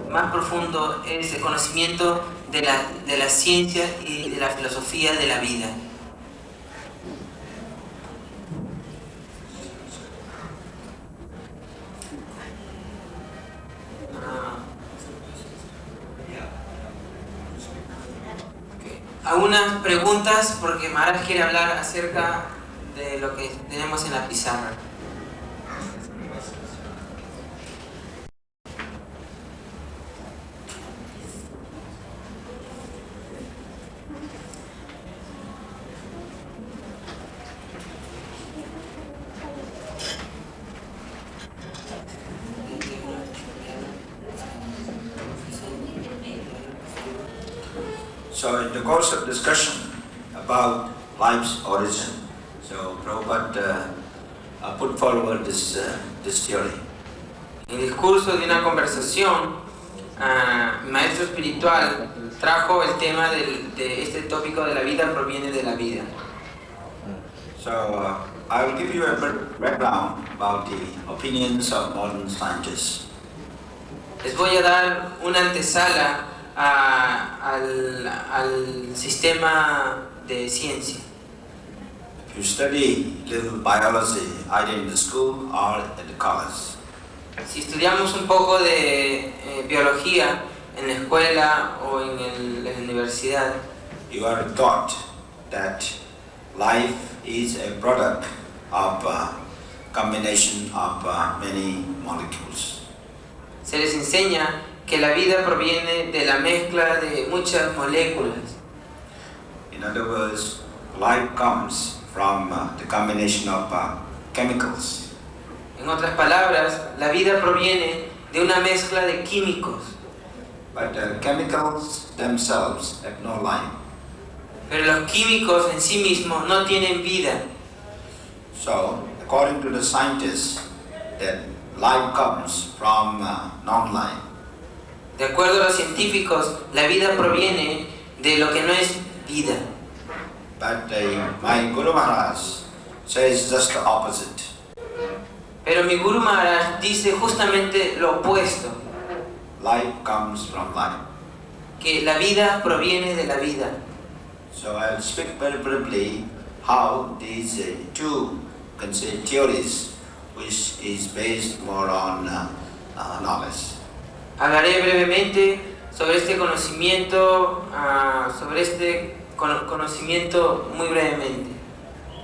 más profundo es el conocimiento de la ciencia y de la filosofía de la vida. Algunas preguntas porque Maharaj quiere hablar acerca de lo que tenemos en la pizarra. So in the course of discussion about life's origin, so Prabhupada put forward this theory. En el discurso de una conversación, mi maestro espiritual trajo el tema de este tópico de la vida proviene de la vida. So I will give you a background about the opinions of modern scientists. Les voy a dar una antesala al sistema de ciencia. If you study little biology either in the school or at the college, Si estudiamos un poco de biología en la escuela o en la universidad, you are taught that life is a product of combination of many molecules. se les enseña que la vida proviene de la mezcla de muchas moléculas. In other words, life comes from the combination of chemicals. En otras palabras, la vida proviene de una mezcla de químicos, But the chemicals themselves have no life. pero los químicos en sí mismos no tienen vida. So, according to the scientists, that life comes from non-life. De acuerdo a los científicos, la vida proviene de lo que no es vida. But my Guru Maharaj says just the opposite. Pero mi Guru Maharaj dice justamente lo opuesto, Life comes from life. que la vida proviene de la vida. So I'll speak very briefly how these two theories, which is based more on knowledge. Hablaré brevemente sobre este conocimiento, conocimiento muy brevemente.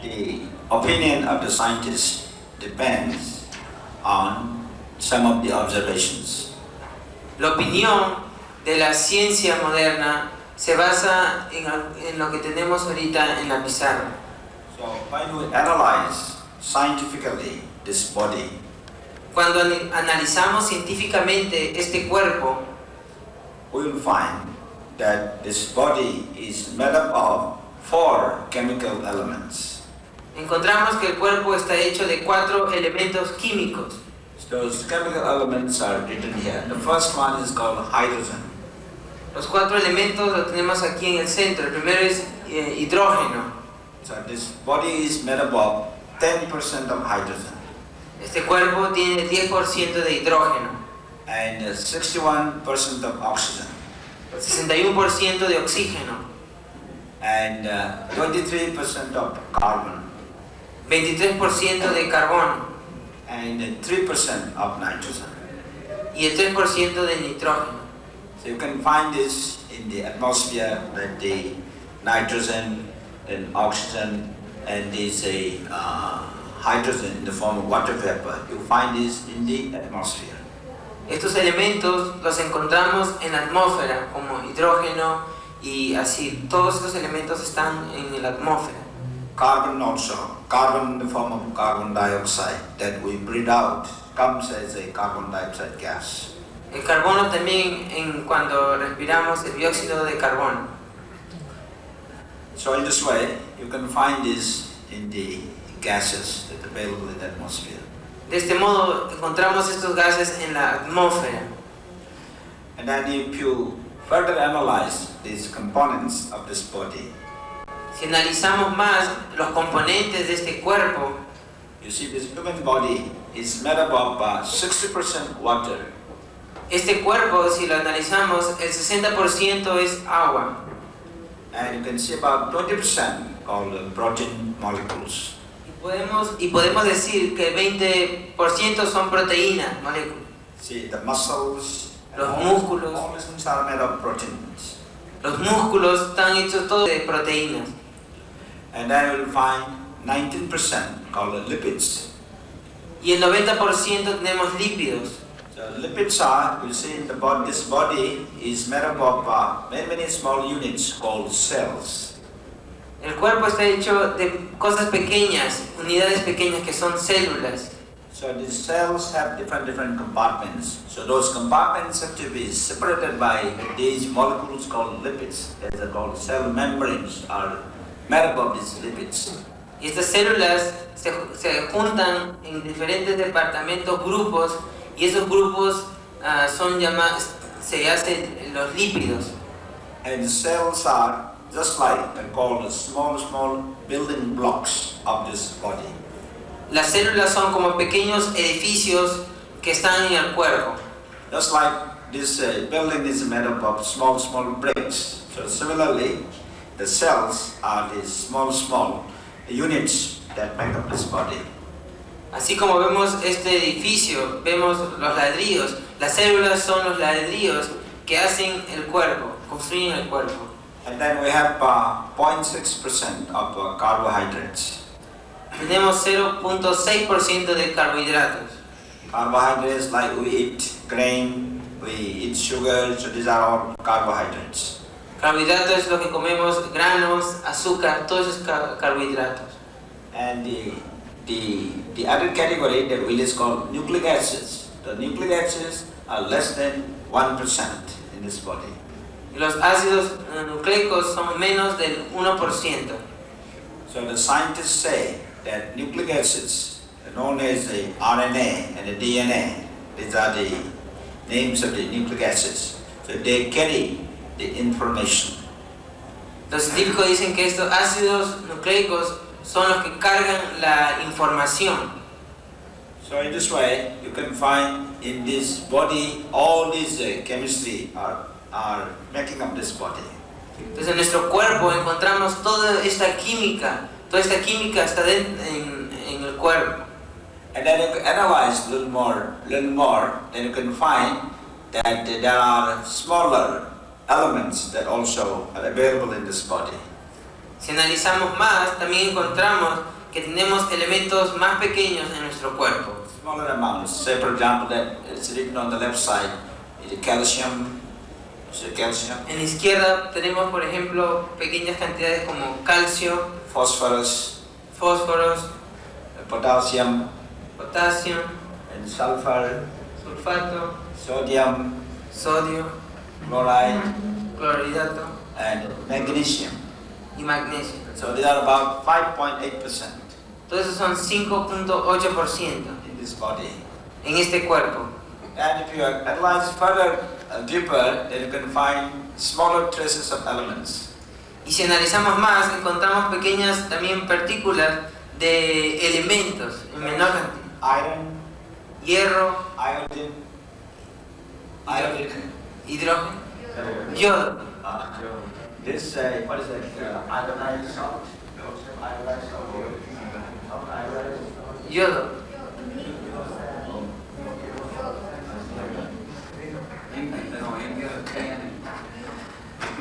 The opinion of the scientist depends on some of the observations. La opinión de la ciencia moderna se basa en lo que tenemos ahorita en la pizarra. So when we analyze scientifically this body, Cuando analizamos científicamente este cuerpo, we will find that this body is made up of 4 chemical elements. encontramos que el cuerpo está hecho de 4 elementos químicos. Those chemical elements are written here. The first one is called hydrogen. Los 4 elementos los tenemos aquí en el centro. El primero es hidrógeno. So this body is made up of 10% of hydrogen Este cuerpo tiene 10% de hidrógeno, and 61% of oxygen 61% de oxígeno, and 23% of carbon 23% de carbono and 3% of nitrogen. y el 3% de nitrógeno. So you can find this in the atmosphere, that the nitrogen and oxygen and this hydrogen in the form of water vapor. You find this in the atmosphere. Estos elementos los encontramos en la atmósfera, como hidrógeno y así. Todos estos elementos están en la atmósfera. Carbon also, carbon in the form of carbon dioxide that we breathe out comes as a carbon dioxide gas. El carbono también, cuando respiramos el dióxido de carbono. So in this way, you can find this in the gases that are available in the atmosphere. De este modo encontramos estos gases en la atmósfera. And then if you further analyze these components of this body, Si analizamos más los componentes de este cuerpo, you see this human body is made up of 60% water Este cuerpo, si lo analizamos, el 60% es agua. And you can see about 20% called protein molecules. Y podemos decir que el 20% son proteínas, moléculas. See, the muscles, Los músculos. all these things are made of proteins. Los músculos están hechos todos de proteínas. And then you will find 19% called lipids. Y el 90% tenemos lípidos. So lipids are, you see, in the body, this body is made up of many small units called cells. El cuerpo está hecho de cosas pequeñas, unidades pequeñas que son células. So these cells have different compartments. So those compartments have to be separated by these molecules called lipids. They are called cell membranes, are made up of these lipids. Y estas células se juntan en diferentes departamentos, grupos, y esos grupos son llamados, se hacen los lípidos. And cells are just like they're called small building blocks of this body. Las células son como pequeños edificios que están en el cuerpo. Just like this building is made up of small bricks. So similarly, the cells are these small units that make up this body. Así como vemos este edificio, vemos los ladrillos. Las células son los ladrillos que hacen el cuerpo, construyen el cuerpo. And then we have 0.6% of carbohydrates. Tenemos 0.6% de carbohidratos. Carbohydrates, like we eat grain, we eat sugar, so these are all carbohydrates. Carbohidratos es lo que comemos, granos, azúcar, todos esos carbohidratos. And the other category that we is called nucleic acids. The nucleic acids are less than 1% in this body. Y los ácidos nucleicos son menos del 1%. So the scientists say that nucleic acids, known as the RNA and the DNA, these are the names of the nucleic acids. So they carry the information. Los científicos dicen que estos ácidos nucleicos son los que cargan la información. So in this way, you can find in this body all these chemistry are making up this body. Entonces en nuestro cuerpo encontramos toda esta química está en el cuerpo. And then if you analyze a little more, then you can find that there are smaller elements that also are available in this body. Si analizamos más, también encontramos que tenemos elementos más pequeños en nuestro cuerpo. Smaller amounts. Say for example that it's written on the left side, the calcium. So calcium. En la izquierda tenemos, por ejemplo, pequeñas cantidades como calcio, Phosphorus, fósforos, potassium, potasio, and sulfur, sulfato, sodium, sodio, chloride, clorhidrato and magnesium. y magnesio. So they are about 5.8% Todos esos son 5.8% in this body. en este cuerpo. And if you analyze further deeper, then you can find smaller traces of elements. Y si analizamos más, encontramos pequeñas también partículas de elementos en menor cantidad. Iron, Hierro, iodine, hidrógeno, yodo. This, what is that? Iodized salt? Iodized salt? Iodized? Yodo.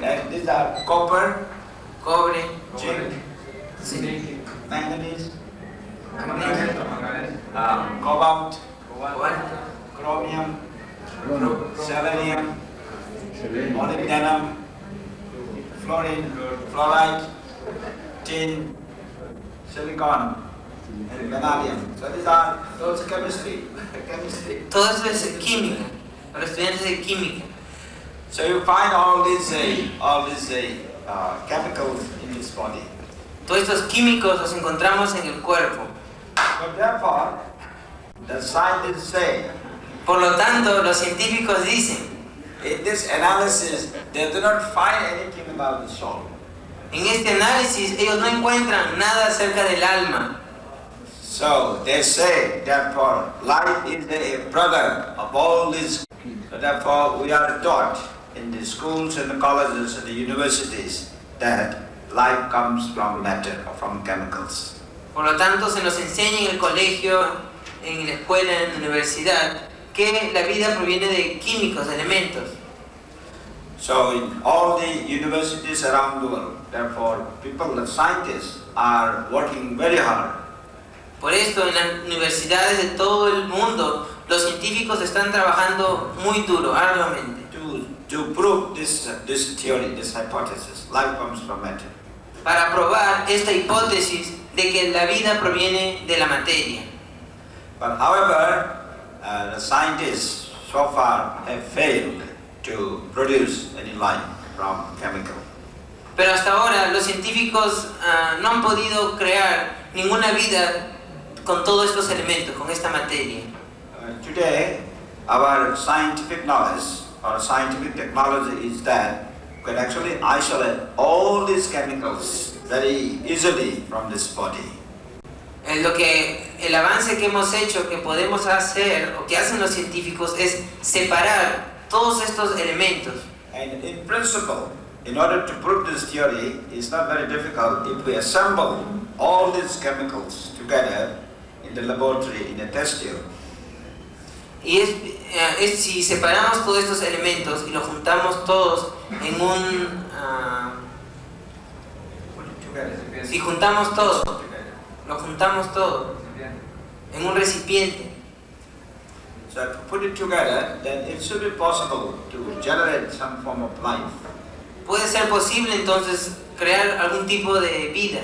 And these are copper, Cobre, zinc, zinc, manganese, magnesio, cobalt, cobalto, chromium, selenium, molybdenum, fluorine, fluoride, tin, silicon, and vanadium. So these are those chemistry. todo eso es química, para estudiantes de química. So you find all these chemicals in this body. Todos estos químicos los encontramos en el cuerpo. But therefore, the scientists say, Por lo tanto, los científicos dicen, in this analysis, they do not find anything about the soul. en este análisis ellos no encuentran nada acerca del alma. So they say, therefore, light is the brother of all these So therefore, we are taught in the schools and the colleges and the universities that life comes from matter or from chemicals. Por lo tanto, se nos enseña en el colegio, en la escuela, en la universidad, que la vida proviene de químicos, de elementos. So in all the universities around the world, therefore, people, the scientists, are working very hard. Por esto, en las universidades de todo el mundo, los científicos están trabajando muy duro, arduamente, To prove this theory, this hypothesis, life comes from matter. para probar esta hipótesis de que la vida proviene de la materia. But however, the scientists so far have failed to produce any life from chemical. Pero hasta ahora los científicos no han podido crear ninguna vida con todos estos elementos, con esta materia. Today, our scientific knowledge or scientific technology is that we can actually isolate all these chemicals very easily from this body. El avance que hemos hecho, que podemos hacer o que hacen los científicos es separar todos estos elementos. And in principle, in order to prove this theory, it's not very difficult if we assemble all these chemicals together in the laboratory, in a test tube. Y si separamos todos estos elementos y los juntamos todos en un... si juntamos todo, lo juntamos todo en un recipiente. So if we put it together, then it should be possible to generate some form of life. Puede ser posible entonces crear algún tipo de vida,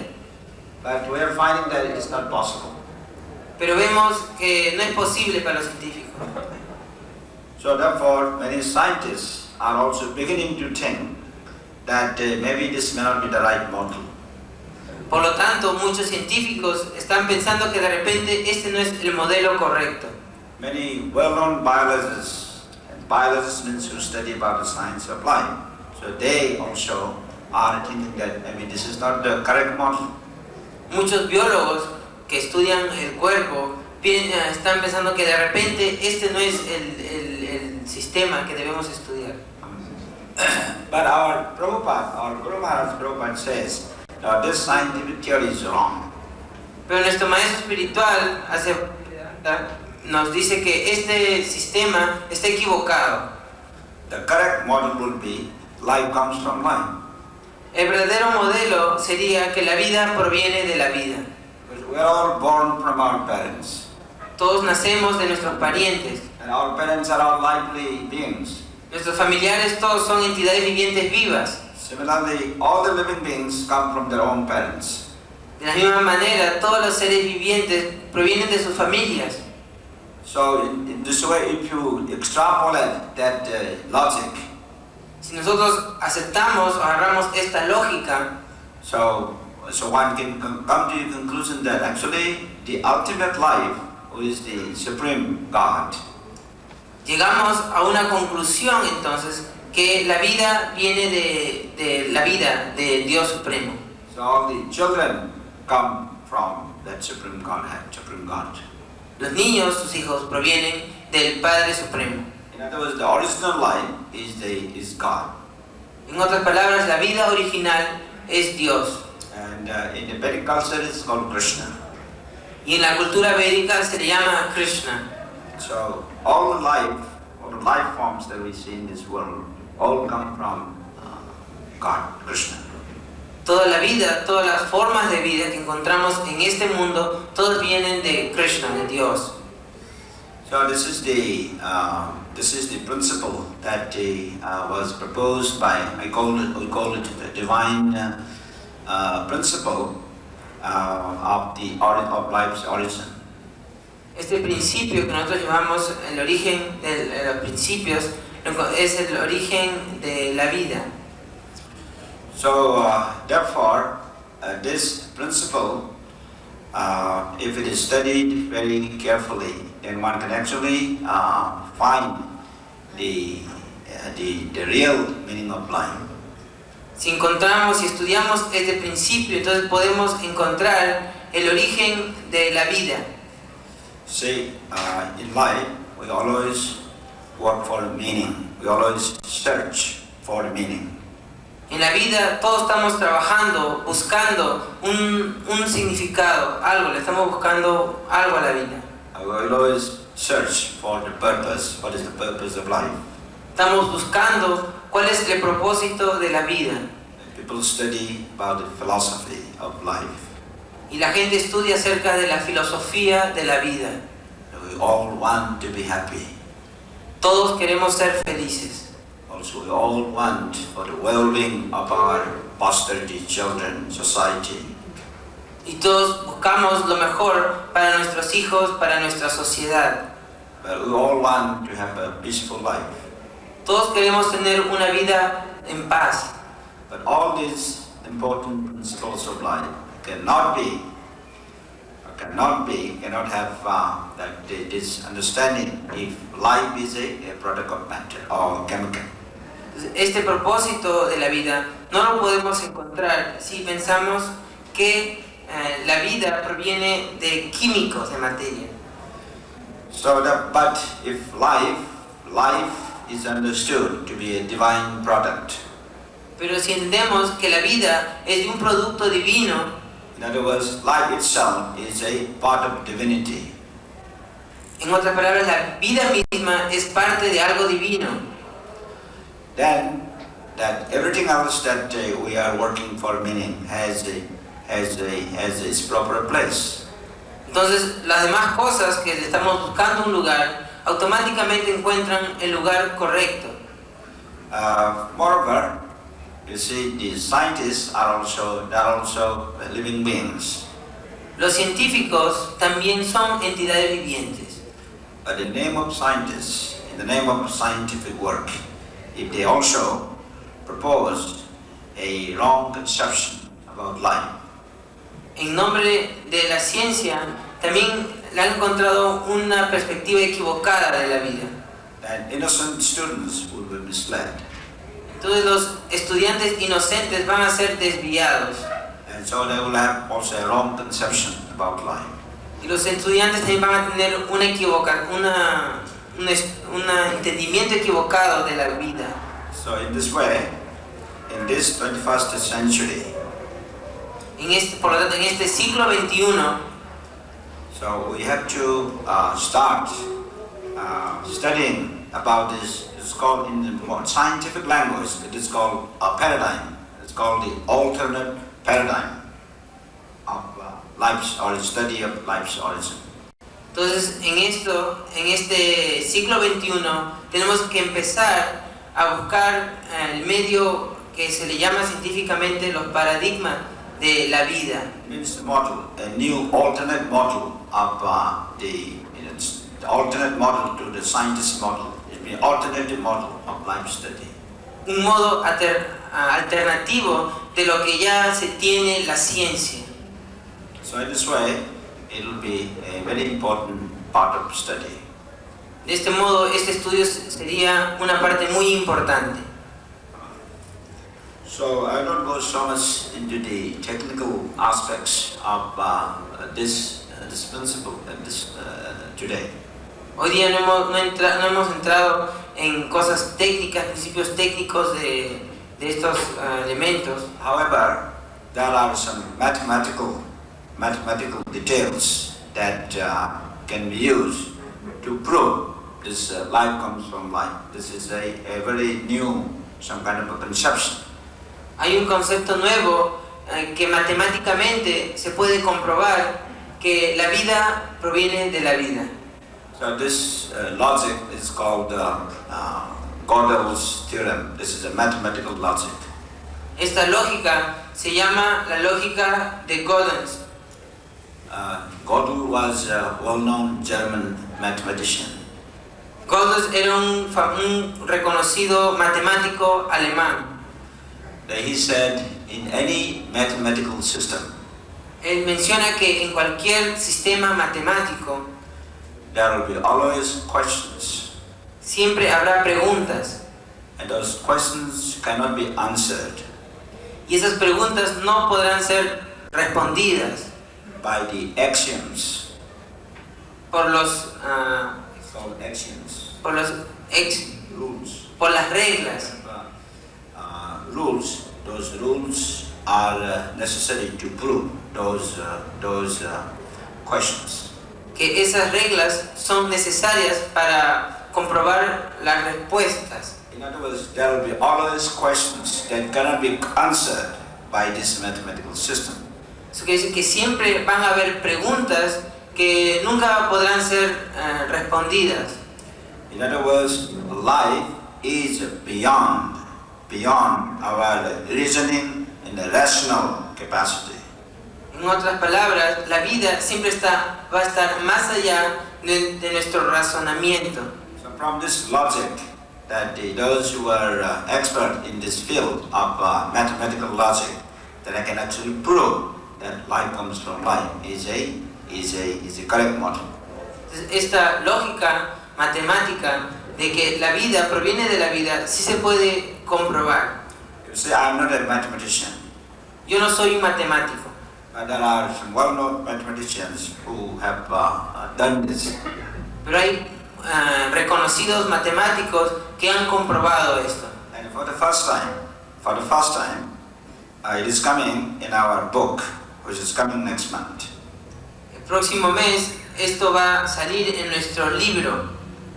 But we are finding that it's not possible. pero vemos que no es posible para los científicos. So therefore, many scientists are also beginning to think that maybe this may not be the right model. Por lo tanto, muchos científicos están pensando que de repente este no es el modelo correcto. Many well-known biologists and biologists who study about the science of life, so they also are thinking that maybe this is not the correct model. Muchos biólogos que estudian el cuerpo están pensando que de repente este no es el sistema que debemos estudiar. But our Guru Maharaj Prabhupada says, now this scientific theory is wrong. Pero nuestro maestro espiritual nos dice que este sistema está equivocado. The correct model would be life comes from life. El verdadero modelo sería que la vida proviene de la vida. Because we are all born from our parents. Todos nacemos de nuestros parientes. And our parents are all lively beings. Nuestros familiares todos son entidades vivientes vivas. Similarly, all the living beings come from their own parents. De la misma manera, todos los seres vivientes provienen de sus familias. So in this way, if you extrapolate that logic, Si nosotros aceptamos o agarramos esta lógica, so one can come to the conclusion that actually the ultimate life is the Supreme God. llegamos a una conclusión entonces que la vida viene de la vida de Dios Supremo. So all the children come from that Supreme Godhead, Supreme God. Los niños, sus hijos, provienen del Padre Supremo. In other words, the original life is God. En otras palabras, la vida original es Dios. And in the Vedic culture, it's called Krishna. Y en la cultura védica se le llama Krishna. So all the life forms that we see in this world, all come from God, Krishna. Toda la vida, todas las formas de vida que encontramos en este mundo, todos vienen de Krishna, de Dios. So this is the principle that was proposed by, we call it the divine principle of life's origin. Este principio que nosotros llamamos el origen de los principios es el origen de la vida. So therefore, this principle, if it is studied very carefully, then one can actually find the real meaning of life. Si encontramos y estudiamos este principio, entonces podemos encontrar el origen de la vida. See, in life, we always work for meaning. We always search for meaning. En la vida todos estamos trabajando, buscando un significado, algo, le estamos buscando algo a la vida. We will always search for the purpose. What is the purpose of life? Estamos buscando cuál es el propósito de la vida. People study about the philosophy of life. Y la gente estudia acerca de la filosofía de la vida. We all want to be happy. Todos queremos ser felices. Also, we all want for the well-being of our posterity, children, society. Y todos buscamos lo mejor para nuestros hijos, para nuestra sociedad. But we all want to have a peaceful life. Todos queremos tener una vida en paz. But all these important principles of life cannot have this understanding if life is a product of matter or chemical. Este propósito de la vida no lo podemos encontrar si pensamos que la vida proviene de químicos, de materia. But if life is understood to be a divine product. Pero si entendemos que la vida es de un producto divino, in other words, life itself is a part of divinity. En otras palabras, la vida misma es parte de algo divino. Then that everything else that we are working for meaning has its proper place. Entonces, las demás cosas que estamos buscando un lugar, automáticamente encuentran el lugar correcto. Moreover, you see, the scientists are also living beings. Los científicos también son entidades vivientes. But in the name of scientists, in the name of scientific work, if they also propose a wrong conception about life, En nombre de la ciencia, también le han encontrado una perspectiva equivocada de la vida. then innocent students will be misled. Entonces los estudiantes inocentes van a ser desviados. And so they will have also a wrong conception about life. Y los estudiantes también van a tener un entendimiento equivocado de la vida. So in this way, in this 21st century, Por lo tanto, en este siglo XXI, so we have to start studying about this. It's called, in the more scientific language, it is called a paradigm. It's called the alternate paradigm of life's origin, study of life's origin. entonces en este siglo XXI tenemos que empezar a buscar el medio que se le llama científicamente los paradigmas de la vida. It means the model, a new alternate model of the alternate model to the scientist model. It means alternative model of life study. Un modo alternativo de lo que ya se tiene la ciencia. So in this way, it will be a very important part of study. De este modo, este estudio sería una parte muy importante. So I don't go so much into the technical aspects of this principle today. Hoy día no hemos entrado en cosas técnicas, principios técnicos de estos elementos. However, there are some mathematical details that can be used to prove this life comes from life. This is a very new, some kind of a conception. Hay un concepto nuevo que matemáticamente se puede comprobar que la vida proviene de la vida. So this logic is called Gödel's theorem. This is a mathematical logic. Esta lógica se llama la lógica de Gödel. Gödel was a well-known German mathematician. Gödel era un reconocido matemático alemán. He said, in any mathematical system, Él menciona que en cualquier sistema matemático there will be always questions, siempre habrá preguntas, and those questions cannot be answered y esas preguntas no podrán ser respondidas by the axioms. por los Called axioms. por las reglas. Rules. Those rules are necessary to prove those questions. Que esas reglas son necesarias para comprobar las respuestas. In other words, there will be always questions that cannot be answered by this mathematical system. Eso quiere decir que siempre van a haber preguntas que nunca podrán ser respondidas. In other words, life is beyond our reasoning and the rational capacity. En otras palabras, la vida siempre va a estar más allá de nuestro razonamiento. So from this logic, that those who are expert in this field of mathematical logic, that I can actually prove that life comes from life is a correct model. Esta lógica matemática de que la vida proviene de la vida sí se puede comprobar. You say, I'm not a mathematician. Yo no soy un matemático. But there are some well-known mathematicians who have done this. Pero hay reconocidos matemáticos que han comprobado esto. And for the first time, it is coming in our book, which is coming next month. El próximo mes esto va a salir en nuestro libro.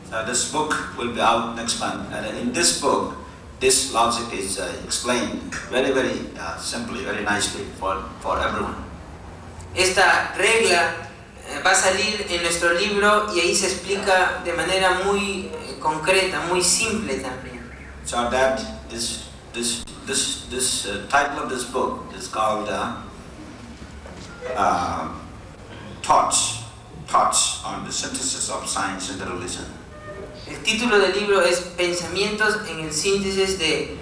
So this book will be out next month, and in this book, this logic is explained very, very simply, very nicely for everyone. Esta regla va a salir en nuestro libro y ahí se explica de manera muy concreta, muy simple también. So that this title of this book is called Thoughts on the Synthesis of Science and Religion. El título del libro es Pensamientos en el síntesis de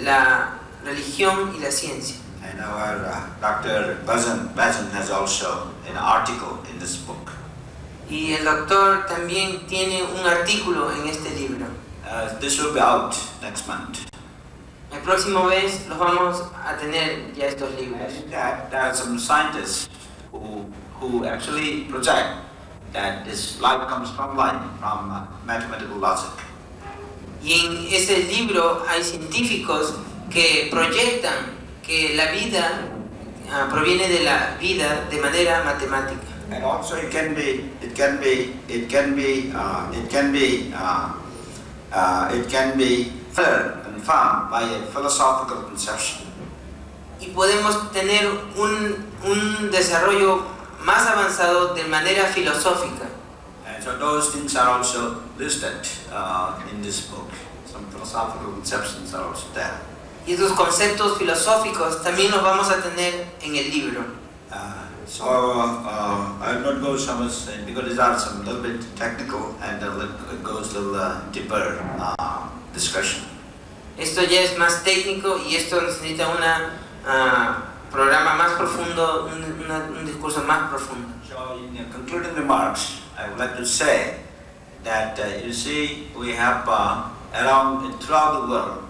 la religión y la ciencia. And our Dr. Bajan has also an article in this book. Y el doctor también tiene un artículo en este libro. This will be out next month. El próximo mes los vamos a tener ya estos libros. And there are some scientists who actually project that this life comes from life, from mathematical logic. Y en ese libro hay científicos que proyectan que la vida proviene de la vida de manera matemática. And also it can be further confirmed by a philosophical conception. Y podemos tener un desarrollo más avanzado de manera filosófica. And so those things are also listed in this book. Some philosophical conceptions are also there. Y estos conceptos filosóficos también los vamos a tener en el libro. I'll not go so much because these are some little bit technical and it goes a little deeper discussion. Esto ya es más técnico y esto necesita un programa más profundo, un discurso más profundo. So in concluding remarks, I would like to say that you see we have throughout the world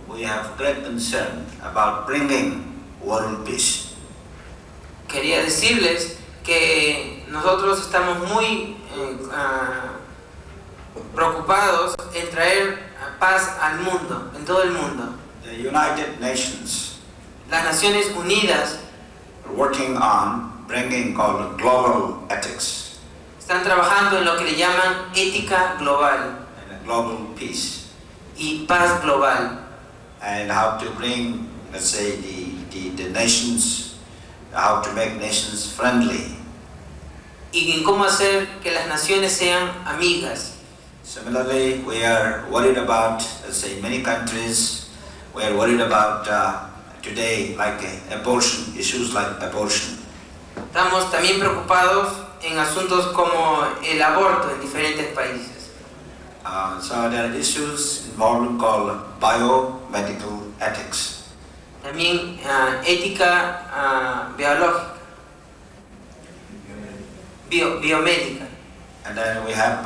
we have great concern about bringing world peace. Quería decirles que nosotros estamos muy preocupados en traer paz al mundo, en todo el mundo. The United Nations Las Naciones Unidas are working on bringing called global ethics están trabajando en lo que le llaman ética global and a global peace, y paz global, and how to bring, let's say, the nations, how to make nations friendly. y en cómo hacer que las naciones sean amigas. Similarly, we are worried about, let's say, many countries, we are worried about today, like abortion, issues like abortion. Estamos también preocupados en asuntos como el aborto en diferentes países. So there are issues involved called biomedical ethics. También ética biológica, biomédica. And then we have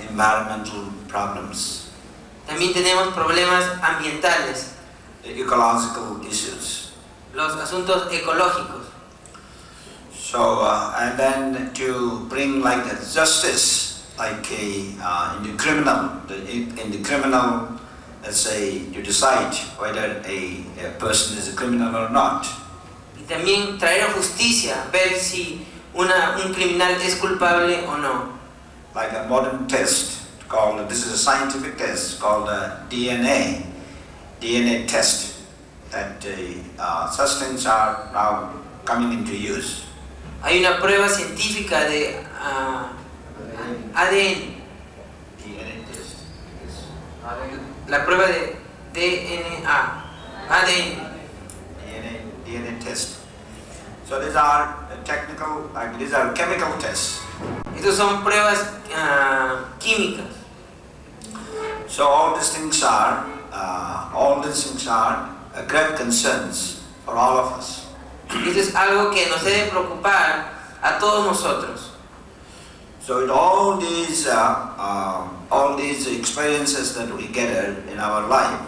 environmental problems, También tenemos problemas ambientales, the ecological issues. los asuntos ecológicos. So, and then to bring like a justice like in the criminal, let's say, you decide whether a person is a criminal or not. Y también traer a justicia, ver si un criminal es culpable o no. Like a modern test called, this is a scientific test called a DNA test, that such things are now coming into use. Hay una prueba científica de ADN. DNA test. Yes. La prueba de DNA, ADN. DNA test. So these are technical, these are chemical tests. Estos son pruebas químicas. So all these things are great concerns for all of us. Esto es algo que nos debe preocupar a todos nosotros. So with all these experiences that we gather in our life,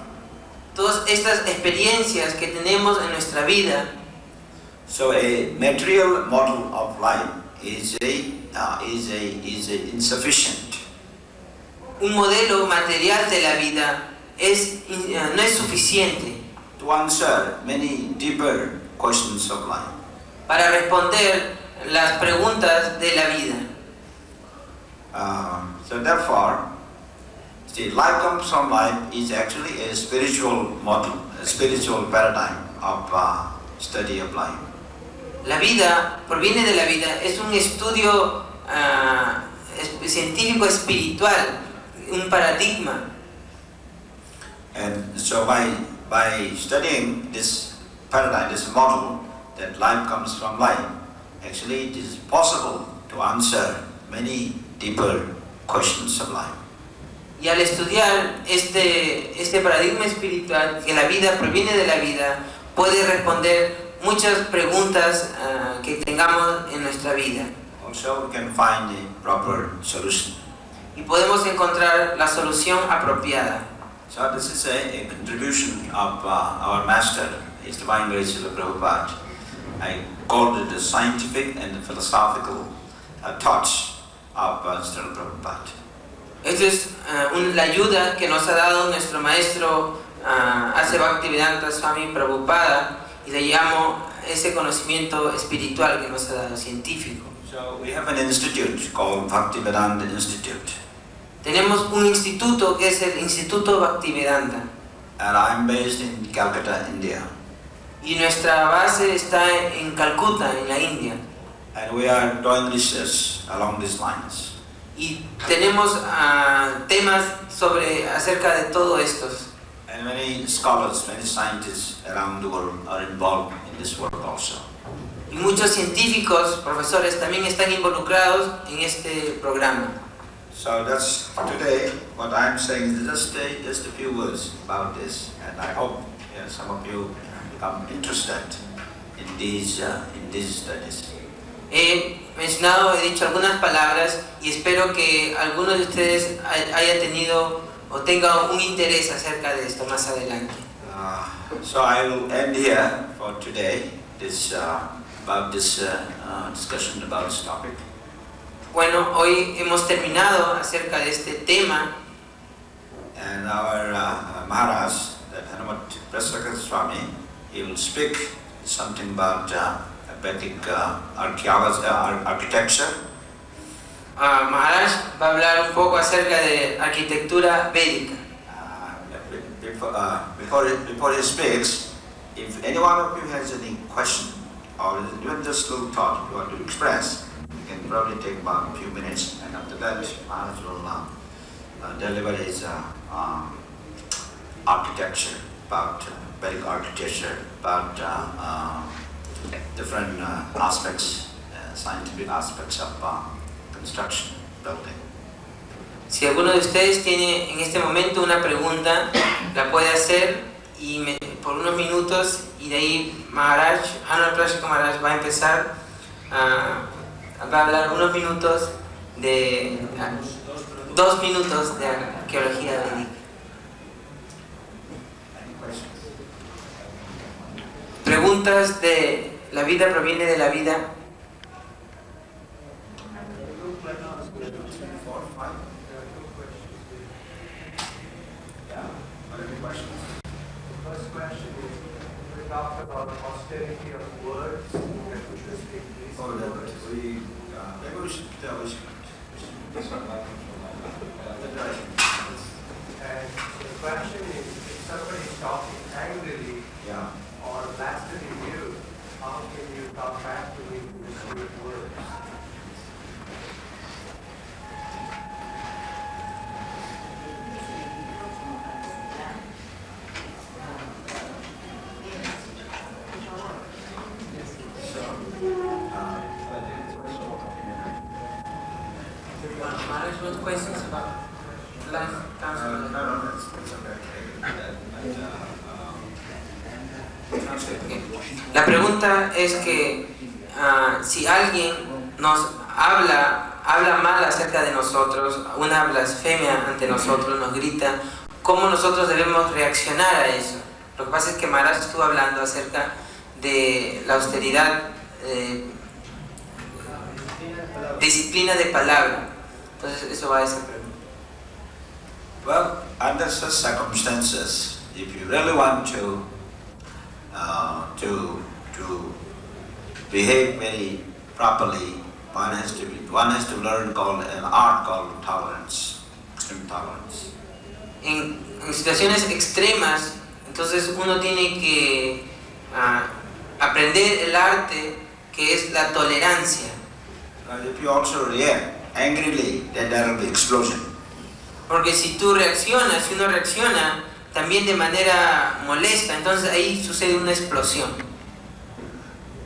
Todas estas experiencias que tenemos en nuestra vida, so a material model of life is insufficient. un modelo material de la vida no es suficiente To answer many deeper questions of life. para responder las preguntas de la vida. So therefore, see, life comes from life is actually a spiritual model, a spiritual paradigm of study of life. La vida proviene de la vida, es un estudio científico espiritual, un paradigma. And so by studying this paradigm, this model that life comes from life, actually it is possible to answer many deeper questions of life. Y al estudiar este paradigma espiritual, que la vida proviene de la vida, puede responder muchas preguntas que tengamos en nuestra vida. Also we can find a proper solution. Y podemos encontrar la solución apropiada. So this is a contribution of our master, His Divine Grace Srila Prabhupada. I called it the scientific and the philosophical thoughts of Srila Prabhupada. Esto es la ayuda que nos ha dado nuestro maestro Ase Bhaktivedanta Swami Prabhupada, y le llamo ese conocimiento espiritual que nos ha dado, científico. So we have an institute called Bhaktivedanta Institute. Tenemos un instituto que es el Instituto Bhaktivedanta. And I'm based in Calcutta, India. Y nuestra base está en Calcuta, en la India. And we are doing research along these lines. Y tenemos temas acerca de todo estos. And many scholars, many scientists around the world are involved in this work also. Y muchos científicos, profesores, también están involucrados en este programa. So that's today what I'm saying is just a few words about this, and I hope some of you become interested in these studies. He dicho algunas palabras y espero que algunos de ustedes haya tenido o tenga un interés acerca de esto más adelante. So I will end here for today about this discussion about this topic. Bueno, hoy hemos terminado acerca de este tema. And our Maharaj, that Hanumat Prasaka Swami, he will speak something about Vedic architecture. Maharaj va a hablar un poco acerca de arquitectura védica. Before he speaks, if any one of you has any question or even just a little thought you want to express, you can probably take about a few minutes, and after that Maharaj will deliver his architecture, about Vedic architecture, about different aspects, scientific aspects of construction, building. Si alguno de ustedes tiene en este momento una pregunta, la puede hacer por unos minutos, y de ahí Maharaj, Hanumat Prasaka Maharaj va a empezar va a hablar unos minutos de 2 minutos de arqueología védica. Preguntas de la vida proviene de la vida. talked about austerity of words that we should speak least Oh, that words. maybe we should And so the question is, if somebody is talking angrily yeah. or blasting you, how can you talk back to him with sweet words? Maharaj, what questions about life counseling? That's okay. La pregunta es que si alguien nos habla mal acerca de nosotros, una blasfemia ante nosotros, nos grita, ¿cómo nosotros debemos reaccionar a eso? Lo que pasa es que Maharaj estuvo hablando acerca de la austeridad, disciplina de palabra. Entonces eso va a esa pregunta. Well, under such circumstances, if you really want to behave very properly, one has to learn an art called tolerance, extreme tolerance. En situaciones extremas, entonces uno tiene que aprender el arte que es la tolerancia. But if you also react angrily, then there will be explosion. Porque si tú reaccionas, si uno reacciona también de manera molesta, entonces ahí sucede una explosión.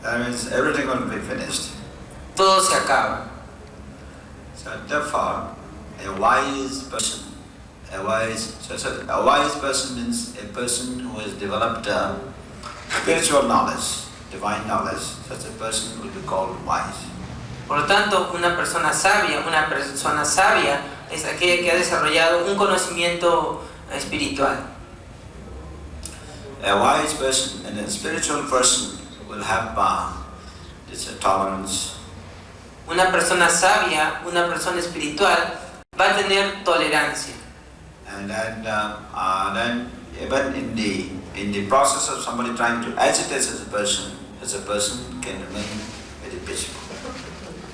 That means everything will be finished. Todo se acaba. So therefore, a wise person means a person who has developed spiritual knowledge, divine knowledge. Such a person will be called wise. Por lo tanto, una persona sabia es aquella que ha desarrollado un conocimiento espiritual. A wise person and a spiritual person will have this tolerance. Una persona sabia, una persona espiritual va a tener tolerancia. And then even in the process of somebody trying to agitate as a person can remain very peaceful.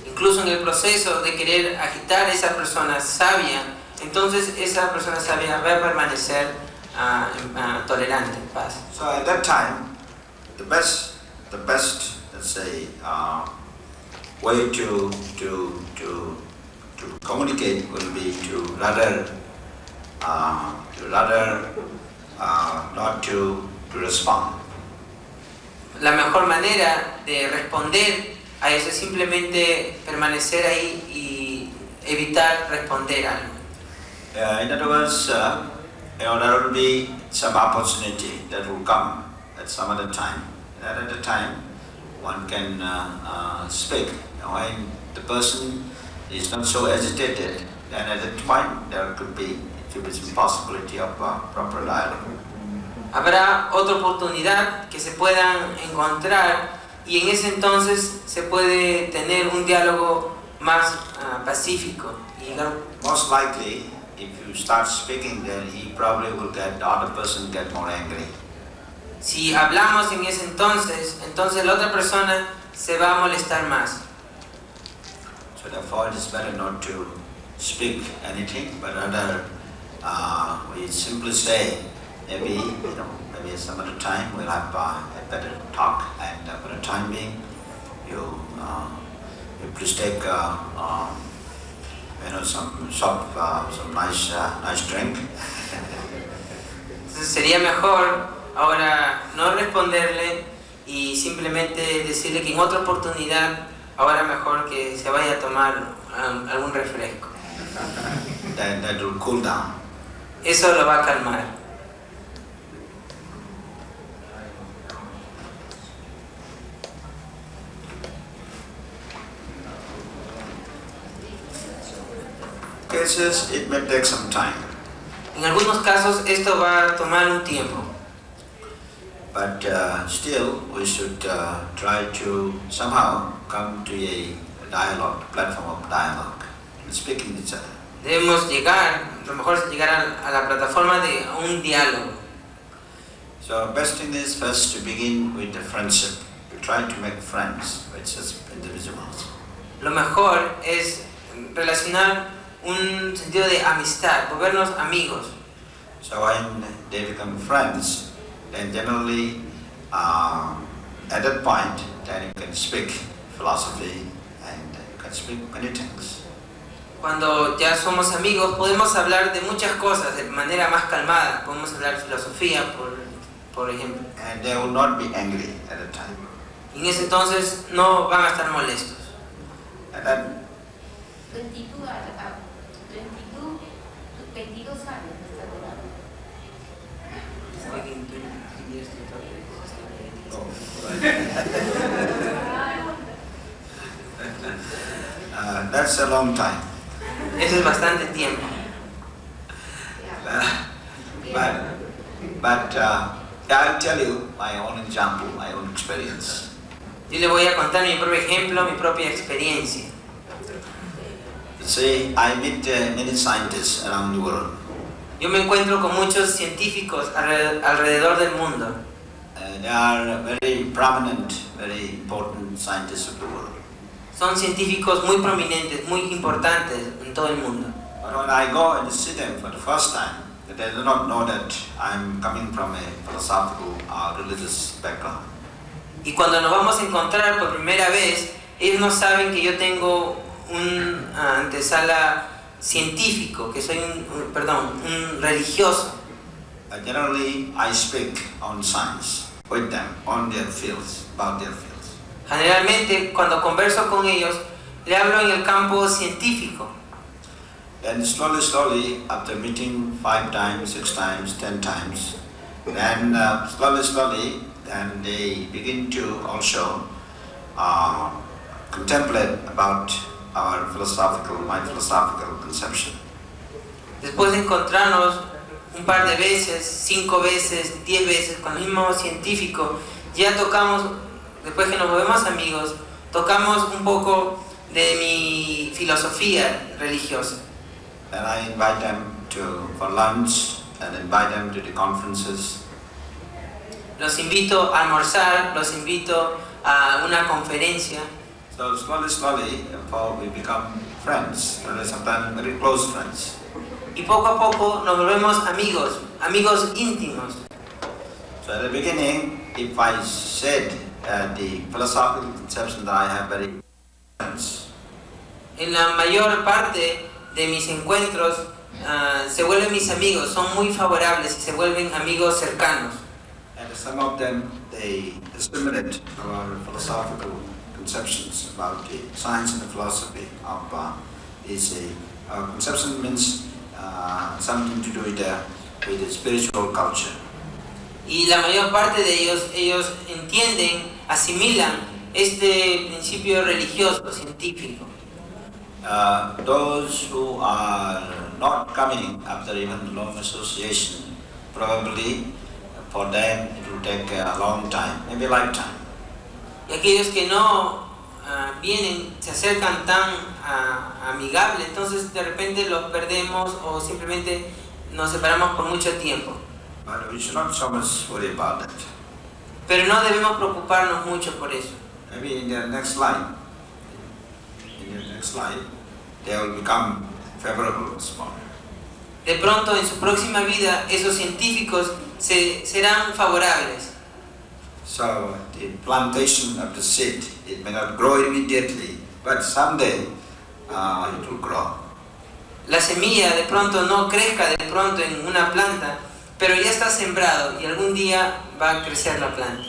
Incluso en el proceso de querer agitar a esa persona sabia, entonces esa persona sabia va a permanecer tolerante, en paz. So at that time, the best, let's say, way to communicate will be to rather not to respond. La mejor manera de responder a eso es simplemente permanecer ahí y evitar responder algo. In other words, there will be some opportunity that will come at some other time. And at the time, one can speak. When the person is not so agitated, then at that point there could be some possibility of proper dialogue. Habrá otra oportunidad que se puedan encontrar y en ese entonces se puede tener un diálogo más pacífico. Most likely, if you start speaking, then the other person get more angry. Si hablamos en ese entonces la otra persona se va a molestar más. So therefore, it is better not to speak anything, but rather we simply say, maybe some other time we'll have a better talk, and for the time being, you please take some nice drink. Entonces sería mejor ahora no responderle y simplemente decirle que en otra oportunidad ahora mejor que se vaya a tomar algún refresco. Then that will cool down. Eso lo va a calmar. Cases, it may take some time. En algunos casos esto va a tomar un tiempo. But still, we should try to somehow come to a dialogue, platform of dialogue, and speaking each other. Debemos llegar, lo mejor es llegar a la plataforma de un diálogo. So best thing is first to begin with the friendship. You try to make friends with such individuals. Lo mejor es relacionar un sentido de amistad, volvernos amigos. So when they become friends, then generally at that point, then you can speak philosophy and you can speak many things. Cuando ya somos amigos podemos hablar de muchas cosas de manera más calmada, podemos hablar filosofía, por ejemplo. And they will not be angry at the time. Y en ese entonces no van a estar molestos. And then 22 años está durando. that's a long time. Eso es bastante tiempo. But I'll tell you my own example, my own experience. Yo le voy a contar mi propio ejemplo, mi propia experiencia. You see, I meet many scientists around the world. Yo me encuentro con muchos científicos alrededor del mundo. They are very prominent, very important scientists of the world. Son científicos muy prominentes, muy importantes en todo el mundo. But when I go and see them for the first time, they do not know that I'm coming from a philosophical or religious background. Y cuando nos vamos a encontrar por primera vez, ellos no saben que yo tengo un antesala científico, que soy un religioso. Generally, I speak on science with them, on their fields, about their fields. Generalmente, cuando converso con ellos, le hablo en el campo científico. Then slowly, after meeting 5 times, 6 times, 10 times, then slowly, then they begin to also contemplate about my philosophical conception. Después de encontrarnos un par de veces, 5 veces, 10 veces con el mismo científico, ya tocamos, después que nos volvemos amigos, tocamos un poco de mi filosofía religiosa. Then I invite them for lunch and invite them to the conferences. Los invito a almorzar, los invito a una conferencia. So slowly, we become friends, sometimes very close friends. Y poco a poco nos volvemos amigos, amigos íntimos. So at the beginning, if I said the philosophical conception that I have very friends, En la mayor parte de mis encuentros se vuelven mis amigos, son muy favorables y se vuelven amigos cercanos. and some of them, they discriminate our philosophical conceptions about the science and the philosophy of conception means something to do with the spiritual culture. Y la mayor parte de ellos entienden, asimilan este principio religioso, científico. Those who are not coming after even long association, probably for them it will take a long time, maybe a lifetime. Y aquellos que no vienen, se acercan tan amigable, entonces de repente los perdemos o simplemente nos separamos por mucho tiempo. But we should not so much worry about that. Pero no debemos preocuparnos mucho por eso. Maybe in their next life, they will become favorable response. De pronto en su próxima vida esos científicos serán favorables. So the plantation of the seed, it may not grow immediately, but someday it will grow. La semilla de pronto no crezca de pronto en una planta, pero ya está sembrado y algún día va a crecer la planta.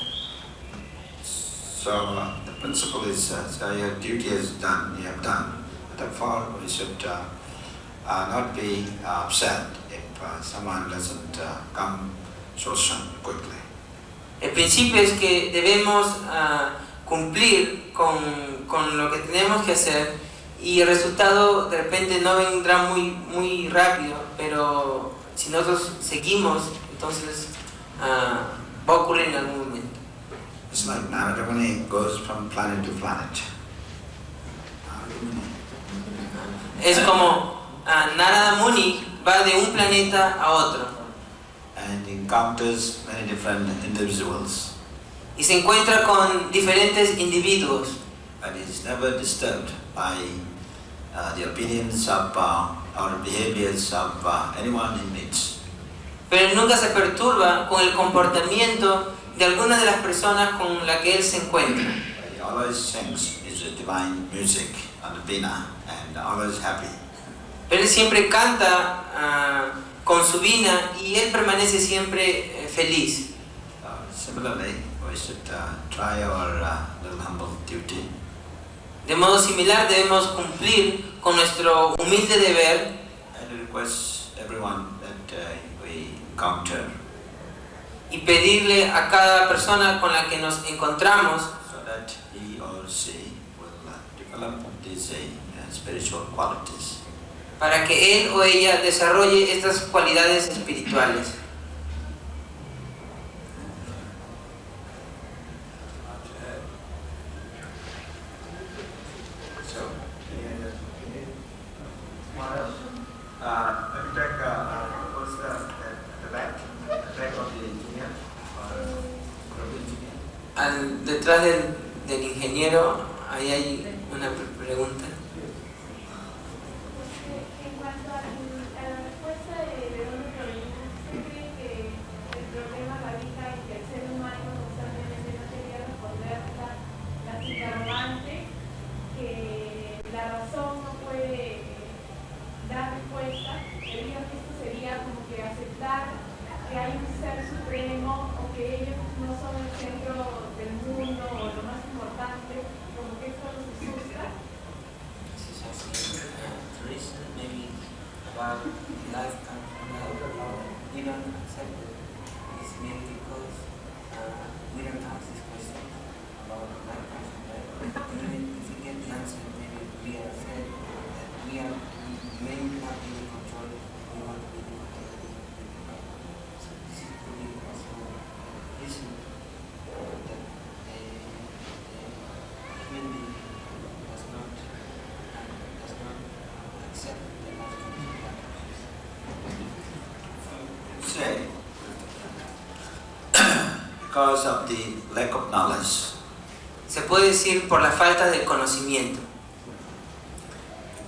So the principle is, so your duty is done, you have done. Therefore, we should not be upset if someone doesn't come so soon, quickly. El principio es que debemos cumplir con lo que tenemos que hacer y el resultado de repente no vendrá muy rápido, pero si nosotros seguimos, entonces va a ocurrir en algún momento. It's like Narada Muni goes from planet to planet. Es como Narada Muni va de un planeta a otro And encounters many many different individuals, y se encuentra con diferentes individuos, but is never disturbed by the opinions of or behaviors of anyone in midst. pero nunca se perturba con el comportamiento de alguna de las personas con las que él se encuentra. He always sings his divine music on the veena and always happy. Él siempre canta con su vina y él permanece siempre feliz. Similarly, we should try our little humble duty. De modo similar debemos cumplir con nuestro humilde deber And request everyone that we encounter y pedirle a cada persona con la que nos encontramos so that he or she will develop these spiritual qualities. para que él o ella desarrolle estas cualidades espirituales. So, Let me check, what's the back of the engineer? Detrás del ingeniero, ahí hay una pregunta. En cuanto a la respuesta de dónde proviene, ¿usted cree que el problema radica en que el ser humano constantemente no quería responder las interrogantes, que la razón no puede dar respuesta, debido a que esto sería como que aceptar que hay un ser supremo o que ellos no son el centro del mundo o lo más importante, como que esto los asusta? Maybe about life comes from love. We don't accept it. It's merely because we don't ask this question about life comes from love. Even if we get the answer, maybe we are afraid that we may not be in control. We want to be in control. So this is really also reason that human being does not accept the life comes from love. say, because of the lack of knowledge, Se puede decir por la falta de conocimiento.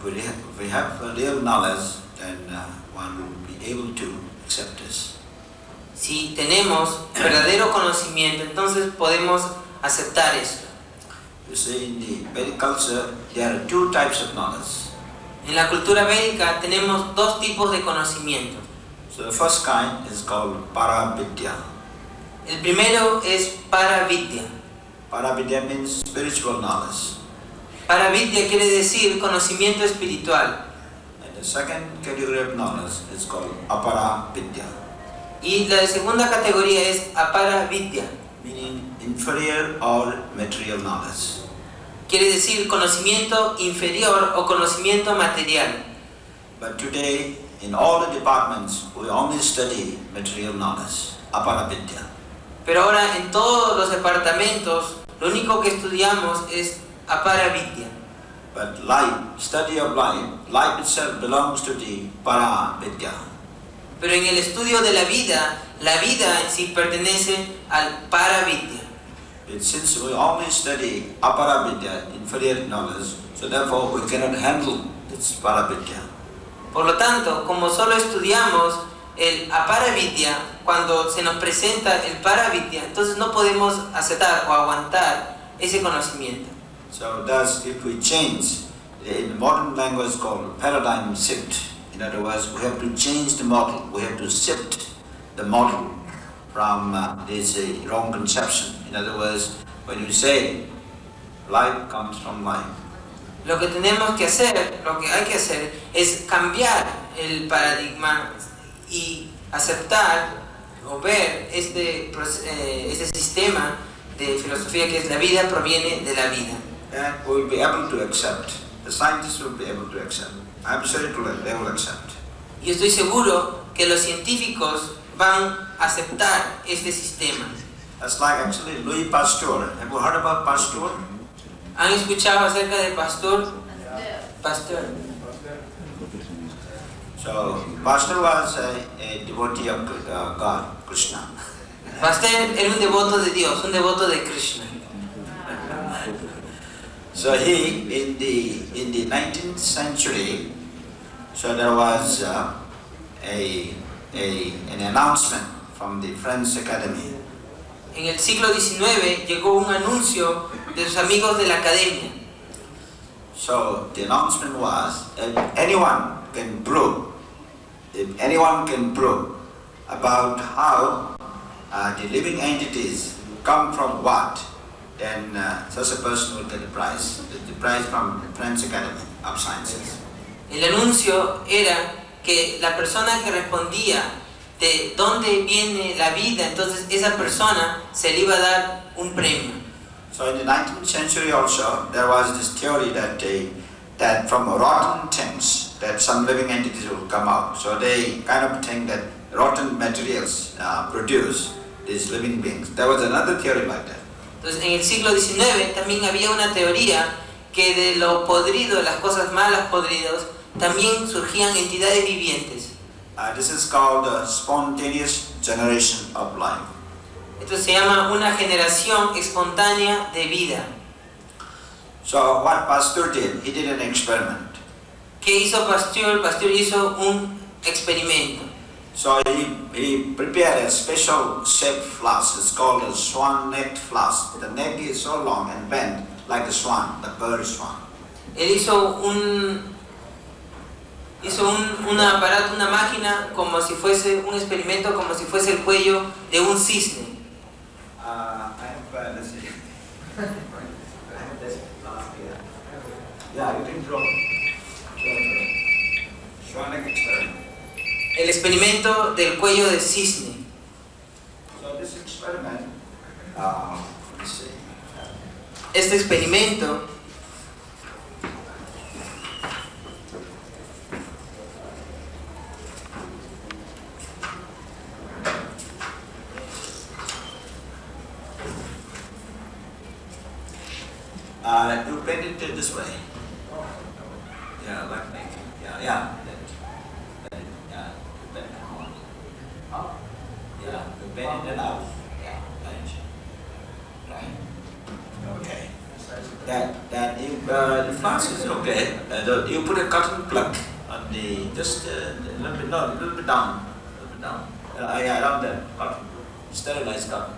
if we have real knowledge, then one will be able to accept this. Si tenemos verdadero conocimiento, entonces podemos aceptar esto. You see, in the Vedic culture, there are two types of knowledge. En la cultura védica tenemos dos tipos de conocimiento. So the first kind is called Paravidya. El primero es Paravidya. Paravidya means spiritual knowledge. Paravidya quiere decir conocimiento espiritual. And the second category of knowledge is called Aparavidya, Y la segunda categoría es Aparavidya. meaning inferior or material knowledge. Quiere decir conocimiento inferior o conocimiento material. But today, in all the departments, we only study material knowledge, Aparavidya. Pero ahora en todos los departamentos lo único que estudiamos es Aparavidya. But life, study of life itself belongs to the Paravidya. Pero en el estudio de la vida en sí pertenece al Paravidya. But since we only study Aparavidya, inferior knowledge, so therefore we cannot handle this Paravidya. Por lo tanto, como solo estudiamos el Aparavidya, cuando se nos presenta el Paravidya, entonces no podemos aceptar o aguantar ese conocimiento. So thus, if we change, in modern language called paradigm shift, in other words, we have to change the model, we have to shift the model from this wrong conception. In other words, when you say life comes from life, Lo que tenemos que hacer, lo que hay que hacer, es cambiar el paradigma y aceptar o ver este sistema de filosofía que es la vida proviene de la vida. and we will be able to accept, the scientists will be able to accept. I'm sure they will accept. Y estoy seguro que los científicos van a aceptar este sistema. That's like actually Louis Pasteur. Have you heard about Pasteur? ¿Han escuchado acerca del Pasteur? So Pasteur was a devotee of God, Krishna. Pastel era un devoto de Dios, un devoto de Krishna. So he, in the 19th century, so there was an announcement from the Friends Academy. En el siglo XIX llegó un anuncio de sus amigos de la academia. So the announcement was, if anyone can prove about how the living entities come from what, then such a person will get the prize from the Friends Academy of Sciences. El anuncio era que la persona que respondía de dónde viene la vida, entonces esa persona se le iba a dar un premio. So in the 19th century also, there was this theory that from rotten things, that some living entities will come out. So they kind of think that rotten materials produce these living beings. There was another theory like that. Entonces en el siglo XIX también había una teoría que de lo podrido, de las cosas malas podridos, también surgían entidades vivientes. This is called spontaneous generation of life. Esto se llama una generación espontánea de vida. So what Pasteur did, he did an experiment. ¿Qué hizo Pasteur? Pasteur hizo un experimento. So he prepared a special shaped flask. It's called a swan-necked flask. The neck is so long and bent like a swan, the bird swan. Él hizo un aparato, una máquina, como si fuese un experimento, como si fuese el cuello de un cisne. Let's see. I have this flask here. Yeah, you can draw. Swan-neck experiment. El experimento del cuello de cisne. So this experiment, let's see. Este experimento you bend it this way. Yeah, like that. Yeah. Yeah, you bend it up. Yeah, you bend it up. Yeah, right. Okay. That if the flask is okay, you put a cotton plug on the just a little bit down. Yeah, around there, cotton, sterilized cotton.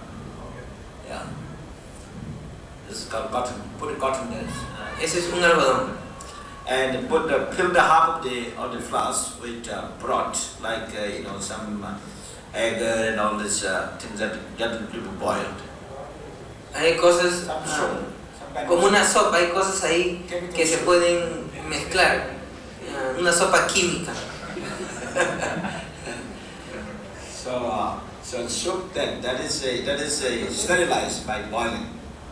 Yeah. This is called cotton. Put a cotton there. ese es un algodón. And fill the half of the flask with broth, like some egg and all these things that will be boiled. Hay cosas Some kind como of- una sopa, hay cosas ahí que se pueden mezclar. Una sopa química. So soup that is sterilized by boiling.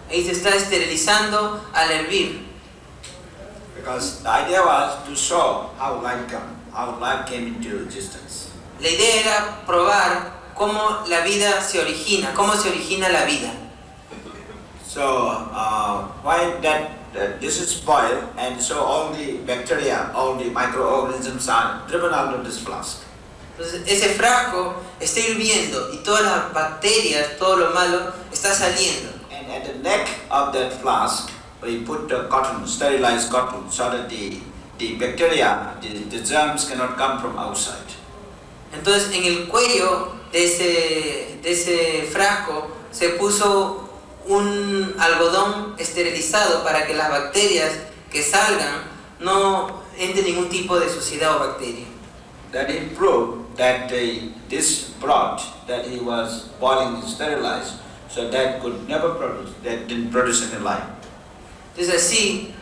Ahí se está esterilizando al hervir. Because the idea was to show how life came into existence. La idea era probar cómo la vida se origina, cómo se origina la vida. So why this is boiled, and so all the bacteria, all the microorganisms are driven out of this flask. Entonces ese frasco está hirviendo y todas las bacterias, todo lo malo está saliendo. And at the neck of that flask, we put cotton, sterilized cotton, so that the bacteria, the germs cannot come from outside. Entonces en el cuello de ese frasco se puso un algodón esterilizado para que las bacterias que salgan no entre ningún tipo de suciedad o bacteria. That he proved that this broth that he was boiling is sterilized, so that could never produce, that didn't produce any life. Entonces así,